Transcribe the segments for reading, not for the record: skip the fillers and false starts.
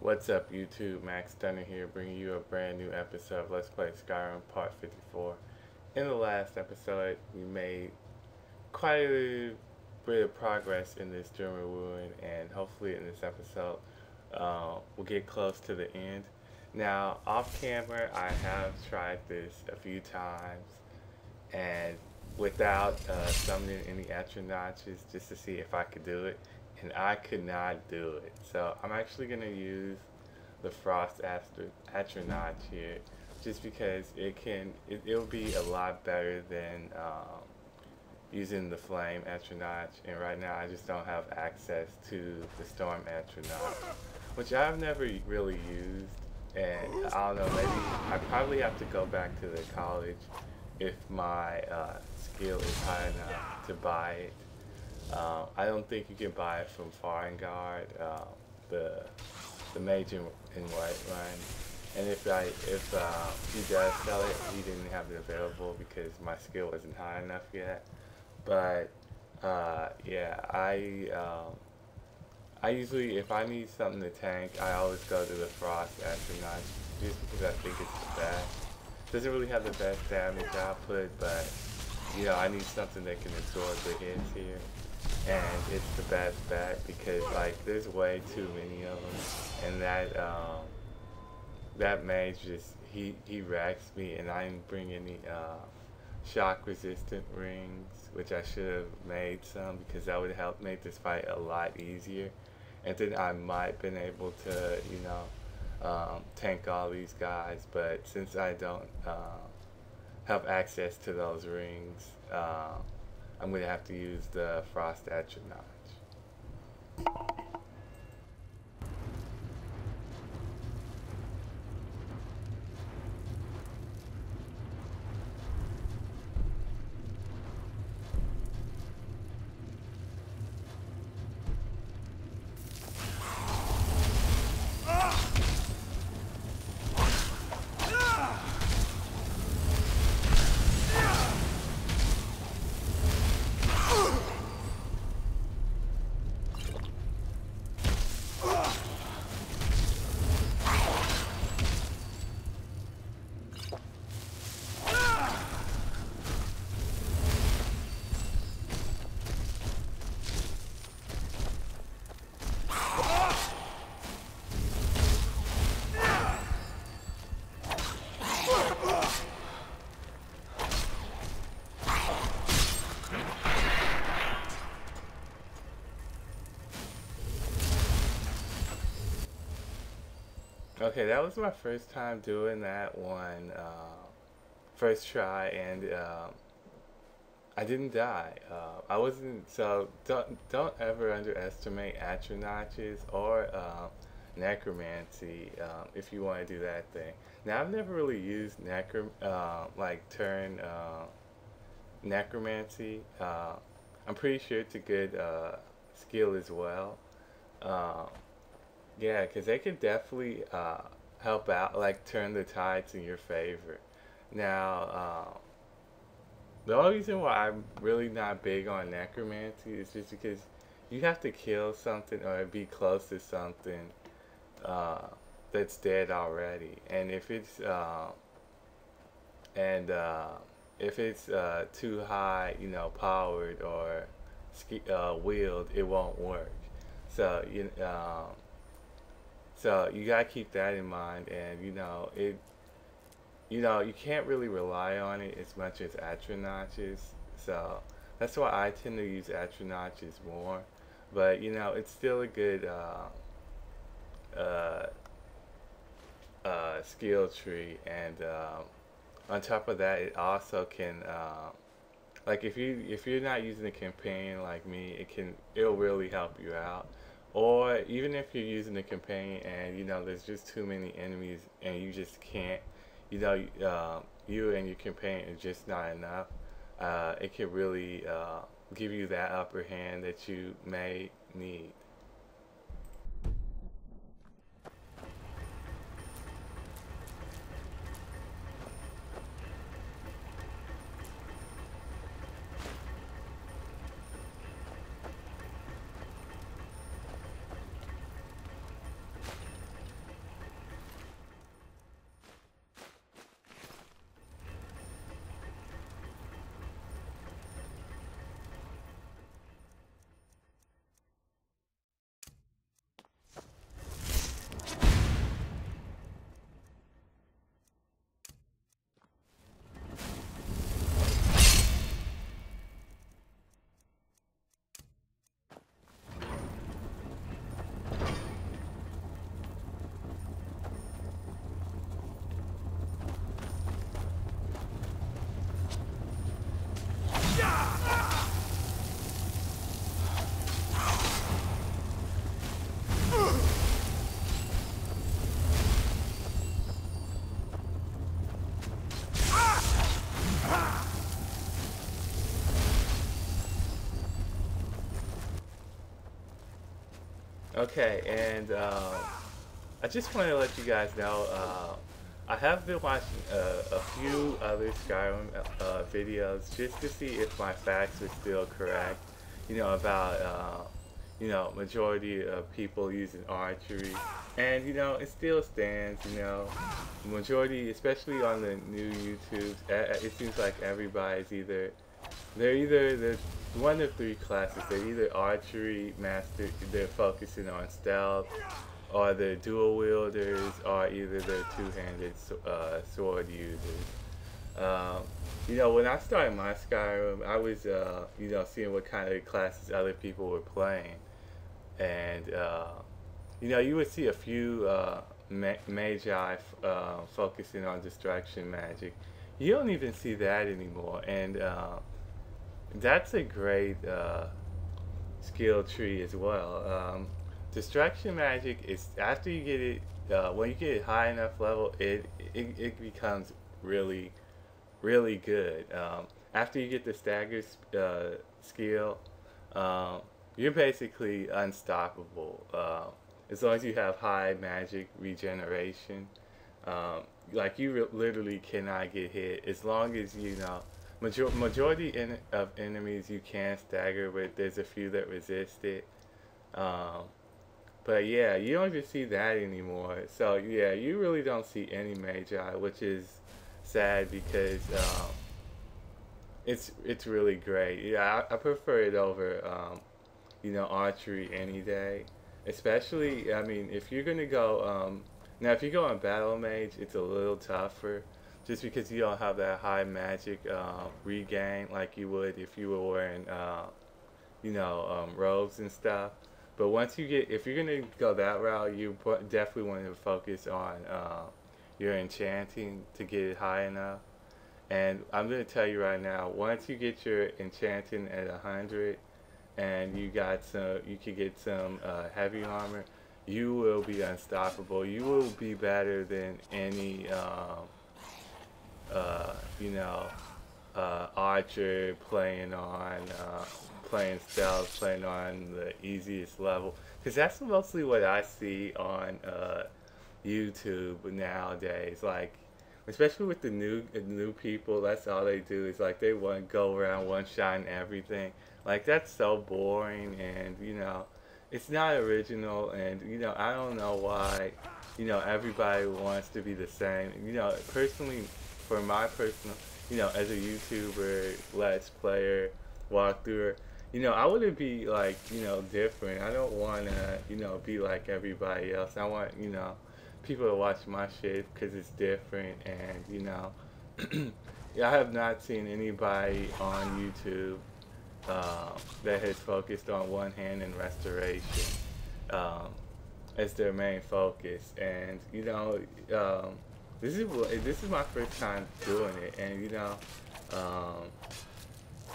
What's up, YouTube? Max Stunner here, bringing you a brand new episode of Let's Play Skyrim Part 54. In the last episode, we made quite a bit of progress in this German ruin, and hopefully in this episode, we'll get close to the end. Now, off camera, I have tried this a few times, and without summoning any astronauts, just to see if I could do it. And I could not do it. So I'm actually going to use the Frost Astronaut here just because it'll be a lot better than using the Flame Astronaut. And right now I just don't have access to the Storm Astronaut, which I've never really used. And I don't know, maybe I probably have to go back to the college if my skill is high enough to buy it. I don't think you can buy it from Foreign Guard, the mage in White Run. And if he does sell it, he didn't have it available because my skill wasn't high enough yet. But yeah, I usually, if I need something to tank, I always go to the Frost Astronaut just because I think it's the best. Doesn't really have the best damage output, but you know, I need something that can absorb the hits here. And it's the best bet because like there's way too many of them, and that mage just he wrecks me, and I didn't bring any shock resistant rings, which I should have made some because that would help make this fight a lot easier, and then I might been able to tank all these guys. But since I don't have access to those rings, I'm going to have to use the Frost Astronaut. Okay, that was my first time doing that one, first try, and I didn't die. I wasn't, so don't ever underestimate astronauts or necromancy if you want to do that thing. Now, I've never really used turn necromancy. I'm pretty sure it's a good skill as well. Yeah, because they can definitely help out, like turn the tides in your favor. Now, the only reason why I'm really not big on necromancy is just because you have to kill something or be close to something that's dead already. And if it's too high, powered or wheeled, it won't work. So so you gotta keep that in mind, and you can't really rely on it as much as astronauts. So that's why I tend to use astronauts more. But it's still a good skill tree, and on top of that, it also can like if you're not using a companion like me, it'll really help you out. Or even if you're using a companion and there's just too many enemies and you just can't, you and your companion is just not enough. It can really give you that upper hand that you may need. Okay, and I just want to let you guys know I have been watching a few other Skyrim videos just to see if my facts were still correct. You know, about majority of people using archery, and it still stands. Majority, especially on the new YouTubes, it seems like everybody's either the one of three classes. They're either archery master, they're focusing on stealth, or they're dual wielders, or either they're two-handed sword users. Um, when I started my Skyrim, I was seeing what kind of classes other people were playing, and you would see a few magi focusing on destruction magic. You don't even see that anymore, and that's a great skill tree as well. Distraction magic is after you get it, when you get it high enough level, it becomes really really good. After you get the stagger skill, you're basically unstoppable. As long as you have high magic regeneration, like literally cannot get hit. As long as majority of enemies you can stagger, but there's a few that resist it. Um, but yeah, you don't even see that anymore. So yeah, you really don't see any magi, which is sad because it's really great. Yeah, I prefer it over archery any day. Especially, I mean, if you're gonna go now, if you go on battle mage, it's a little tougher, just because you don't have that high magic regain like you would if you were wearing robes and stuff. But if you're gonna go that route, you definitely want to focus on your enchanting to get it high enough. And I'm gonna tell you right now, once you get your enchanting at 100, and you could get some heavy armor, you will be unstoppable. You will be better than any archer playing stealth, playing on the easiest level. Because that's mostly what I see on YouTube nowadays. Like, especially with the new people, that's all they do is like they want to go around one shotting everything. Like that's so boring, and it's not original, and I don't know why everybody wants to be the same. Personally, for my personal, as a YouTuber, Let's Player, walkthrough, I want to be like different. I don't want to be like everybody else. I want people to watch my shit because it's different, and I have not seen anybody on YouTube that has focused on one hand and restoration as their main focus. And this is my first time doing it, and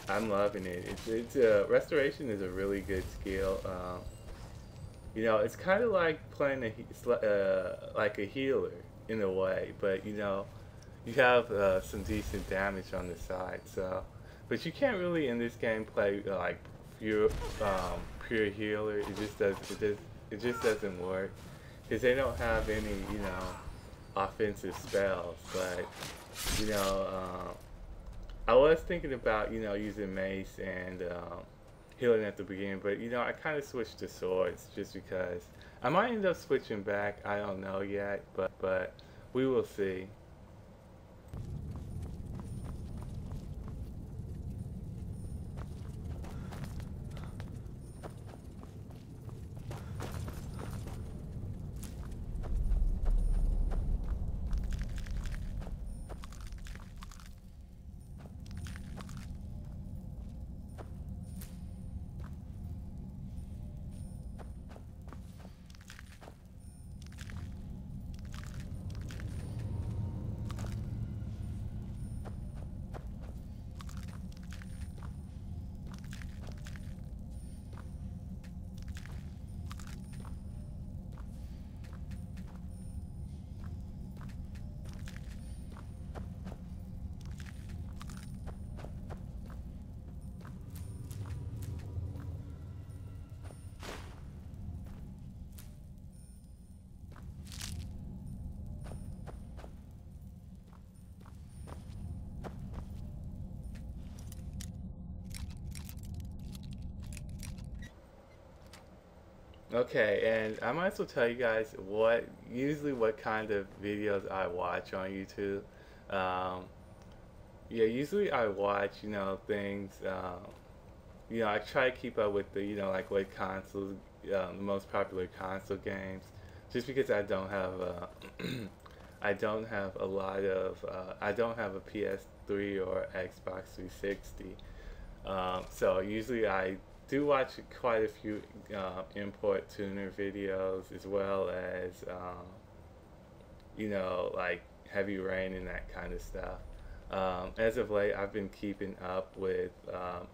I'm loving it. It's restoration is a really good skill. It's kind of like playing like a healer in a way, but you have some decent damage on the side. So, but you can't really in this game play like pure healer. It just doesn't work because they don't have any offensive spells. But I was thinking about using mace and healing at the beginning, but I kind of switched to swords just because I might end up switching back. I don't know yet, but we will see. Okay, and I might as well tell you guys what kind of videos I watch on YouTube. Um, yeah, usually I watch, things. I try to keep up with the, like what consoles, the most popular console games, just because I don't have, I don't have a lot of, I don't have a PS3 or Xbox 360. So usually I do watch quite a few import tuner videos as well as, like Heavy Rain and that kind of stuff. As of late, I've been keeping up with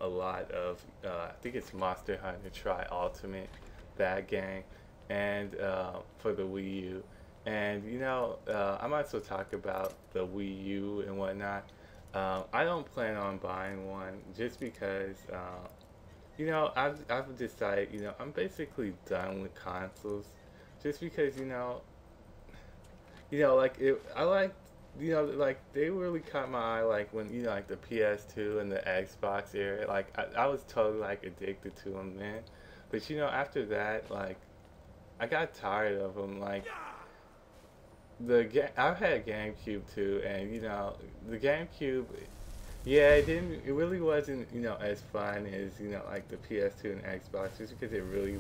a lot of, I think it's Monster Hunter Tri Ultimate, that game, and for the Wii U. And, I might as well talk about the Wii U and whatnot. I don't plan on buying one just because, I've decided, I'm basically done with consoles just because, I like, like they really caught my eye, like when like the PS2 and the Xbox era. Like I was totally like addicted to them then, but after that, like I got tired of them. Like I've had GameCube too, and the GameCube. Yeah, it really wasn't, as fun as, like the PS2 and Xbox, just because it really,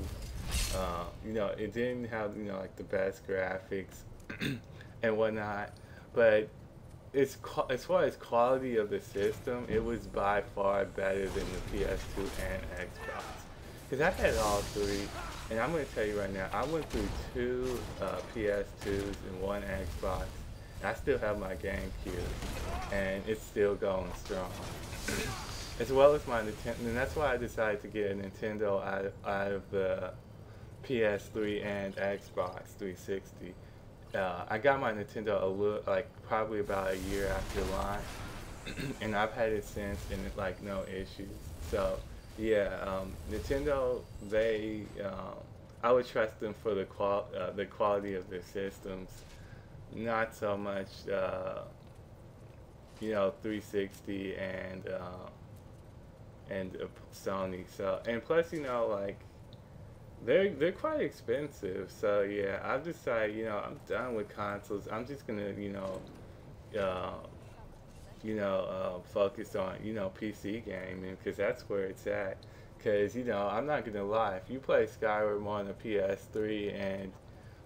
it didn't have, like the best graphics and whatnot. But as far as quality of the system, it was by far better than the PS2 and Xbox. Because I had all three, and I'm going to tell you right now, I went through two PS2s and one Xbox. I still have my GameCube, and it's still going strong. As well as my Nintendo, and that's why I decided to get a Nintendo out of the PS3 and Xbox 360. I got my Nintendo probably about a year after launch, and I've had it since, and it's like no issues. So yeah, Nintendo, I would trust them for the quality of their systems. Not so much, 360 and Sony. So, and plus, like they're quite expensive. So yeah, I've decided, I'm done with consoles. I'm just gonna, focus on, PC gaming because that's where it's at. Because I'm not gonna lie, if you play Skyrim on a PS3 and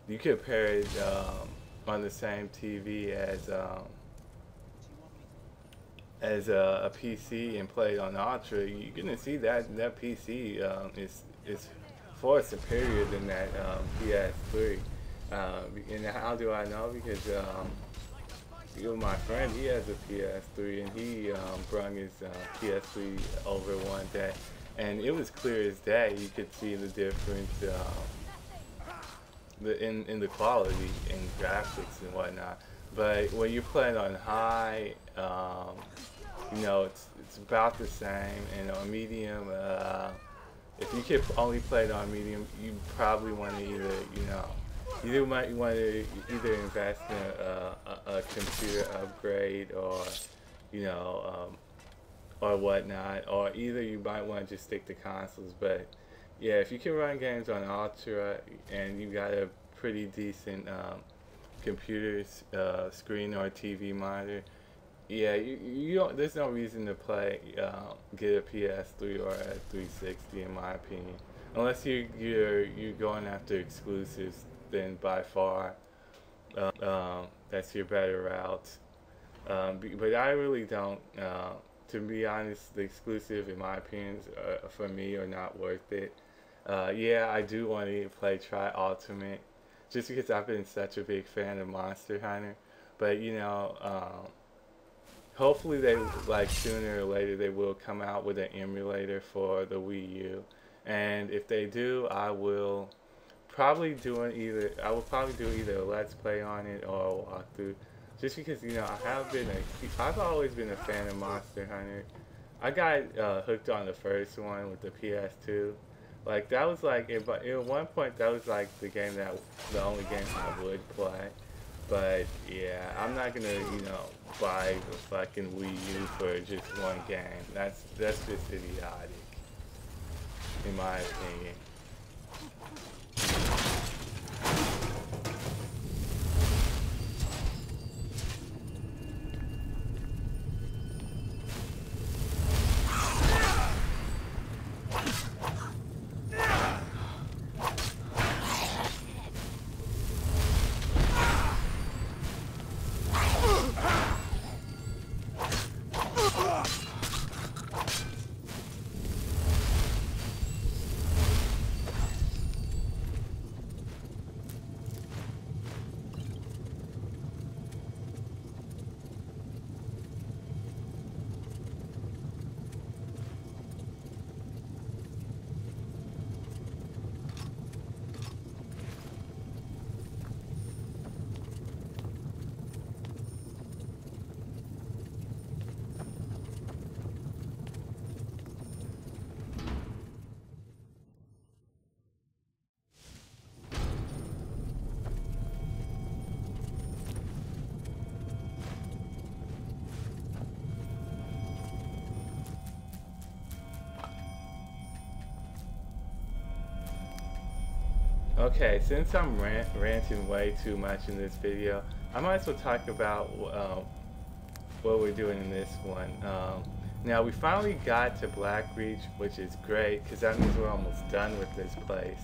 you compare it on the same TV as a PC and play it on Ultra, you're gonna see that PC is far superior than that PS3. And how do I know? Because my friend, he has a PS3 and he brought his PS3 over one day, and it was clear as day. You could see the difference. In the quality and graphics and whatnot, but when you're playing on high, it's about the same. And on medium, if you could only play it on medium, you probably want to either might want to either invest in a computer upgrade or or whatnot, or either you might want to just stick to consoles. But yeah, if you can run games on Ultra and you got a pretty decent computer screen or TV monitor, yeah, you don't. There's no reason to get a PS3 or a 360 in my opinion, unless you're going after exclusives. Then by far, that's your better route. But I really don't. To be honest, the exclusive, in my opinion, for me, are not worth it. Yeah, I do want to play Tri Ultimate, just because I've been such a big fan of Monster Hunter. But hopefully sooner or later they will come out with an emulator for the Wii U, and if they do, I will probably do either a Let's Play on it or a walkthrough. Just because I've always been a fan of Monster Hunter. I got hooked on the first one with the PS2. Like that was like at one point that was like the only game I would play. But yeah, I'm not gonna buy the fucking Wii U for just one game. That's just idiotic, in my opinion. Okay, since I'm ranting way too much in this video, I might as well talk about what we're doing in this one. Now we finally got to Blackreach, which is great because that means we're almost done with this place.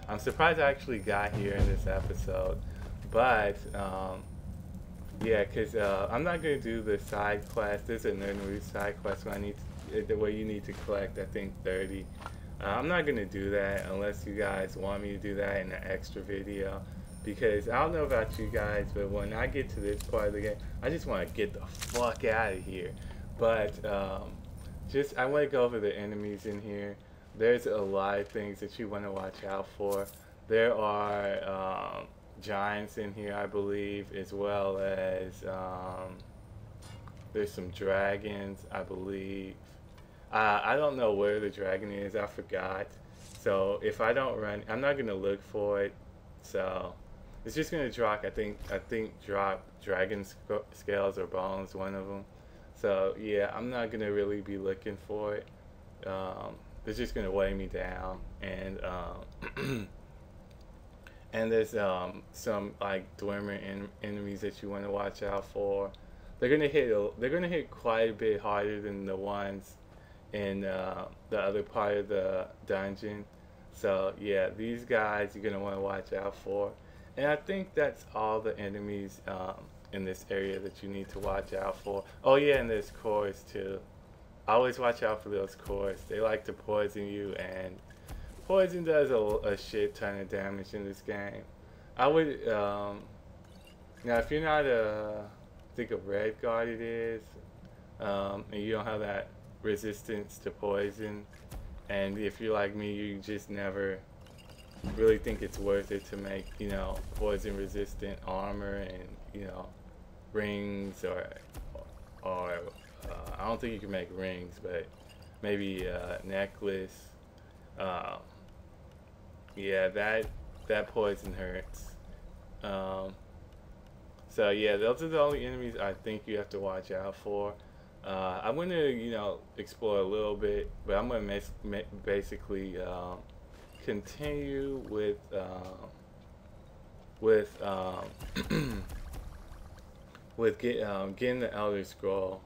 I'm surprised I actually got here in this episode, but yeah, because I'm not going to do the side quest. There's another side quest where where you need to collect, I think, 30. I'm not going to do that unless you guys want me to do that in an extra video. Because I don't know about you guys, but when I get to this part of the game, I just want to get the fuck out of here. But I want to go over the enemies in here. There's a lot of things that you want to watch out for. There are giants in here, I believe, as well as there's some dragons, I believe. I don't know where the dragon is. I forgot. So if I don't run, I'm not gonna look for it. So it's just gonna drop. I think drop dragon scales or bones, one of them. So yeah, I'm not gonna really be looking for it. It's just gonna weigh me down, and and there's some like dormant enemies that you want to watch out for. They're gonna hit quite a bit harder than the ones in the other part of the dungeon. So yeah, these guys you're gonna want to watch out for. And I think that's all the enemies in this area that you need to watch out for. Oh yeah, and there's cores too. Always watch out for those cores. They like to poison you, and poison does a shit ton of damage in this game. I would now if you're not I think a red guard it is, and you don't have that resistance to poison, and if you're like me, you just never really think it's worth it to make, you know, poison resistant armor and, you know, rings or I don't think you can make rings, but maybe a necklace. Yeah, that poison hurts. So yeah, those are the only enemies I think you have to watch out for. I'm going to, you know, explore a little bit, but I'm going to basically continue with getting the Elder Scroll.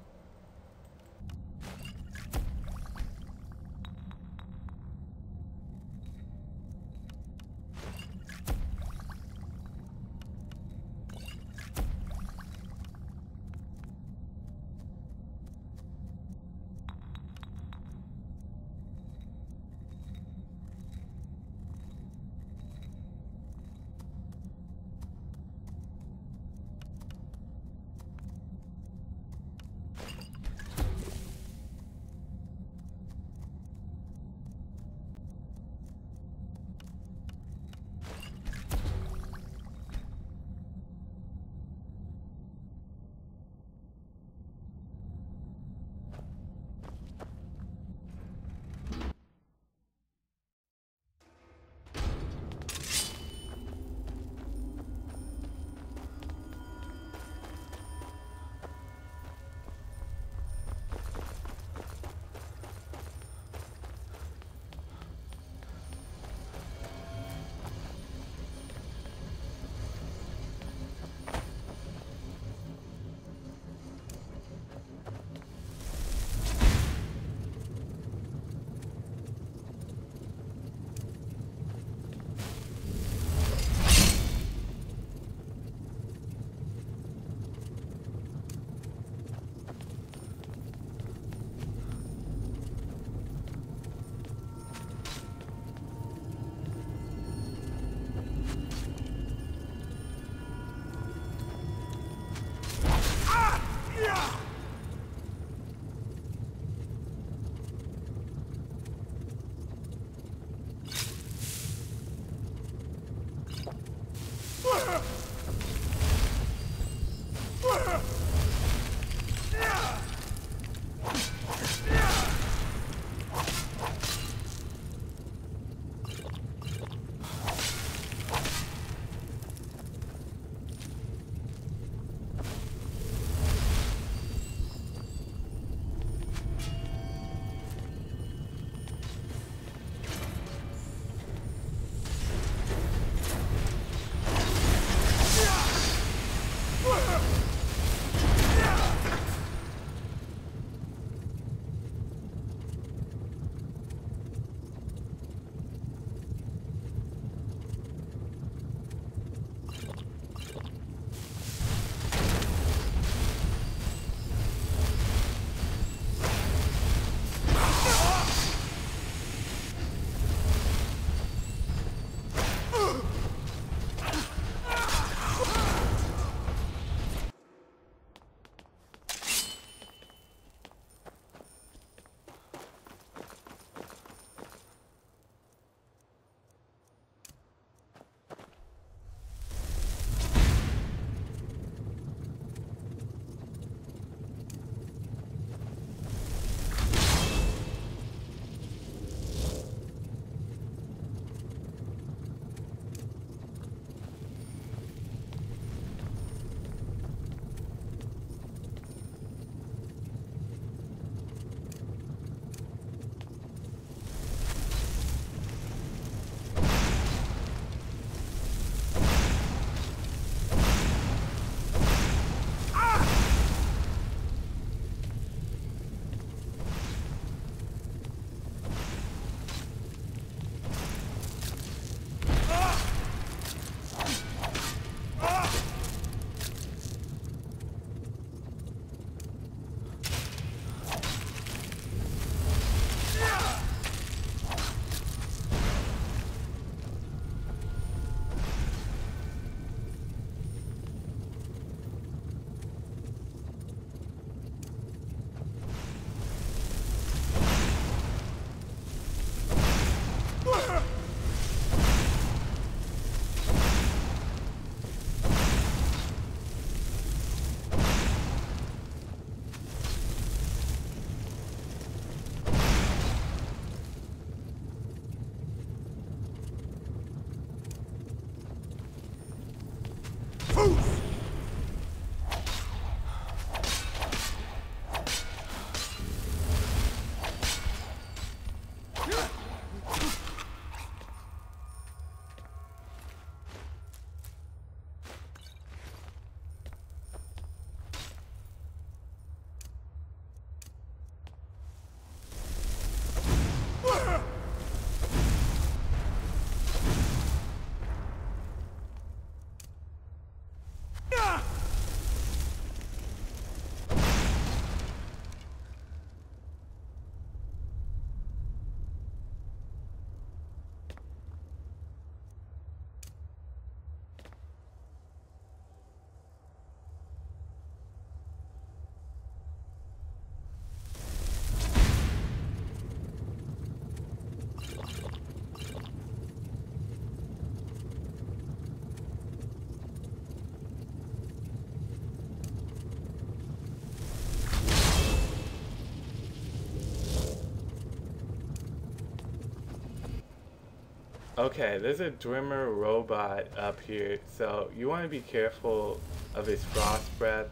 Okay, there's a Dwemer robot up here, so you want to be careful of his frost breath.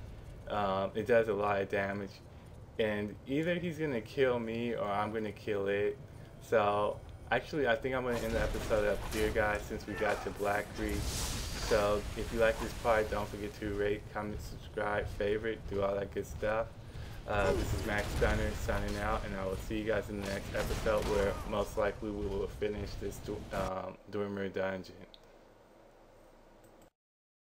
It does a lot of damage, and either he's gonna kill me or I'm gonna kill it. So actually, I think I'm gonna end the episode up here, guys, since we got to Black Creek. So if you like this part, don't forget to rate, comment, subscribe, favorite, do all that good stuff. This is Max Stunner signing out, and I will see you guys in the next episode where most likely we will finish this Dwemer dungeon.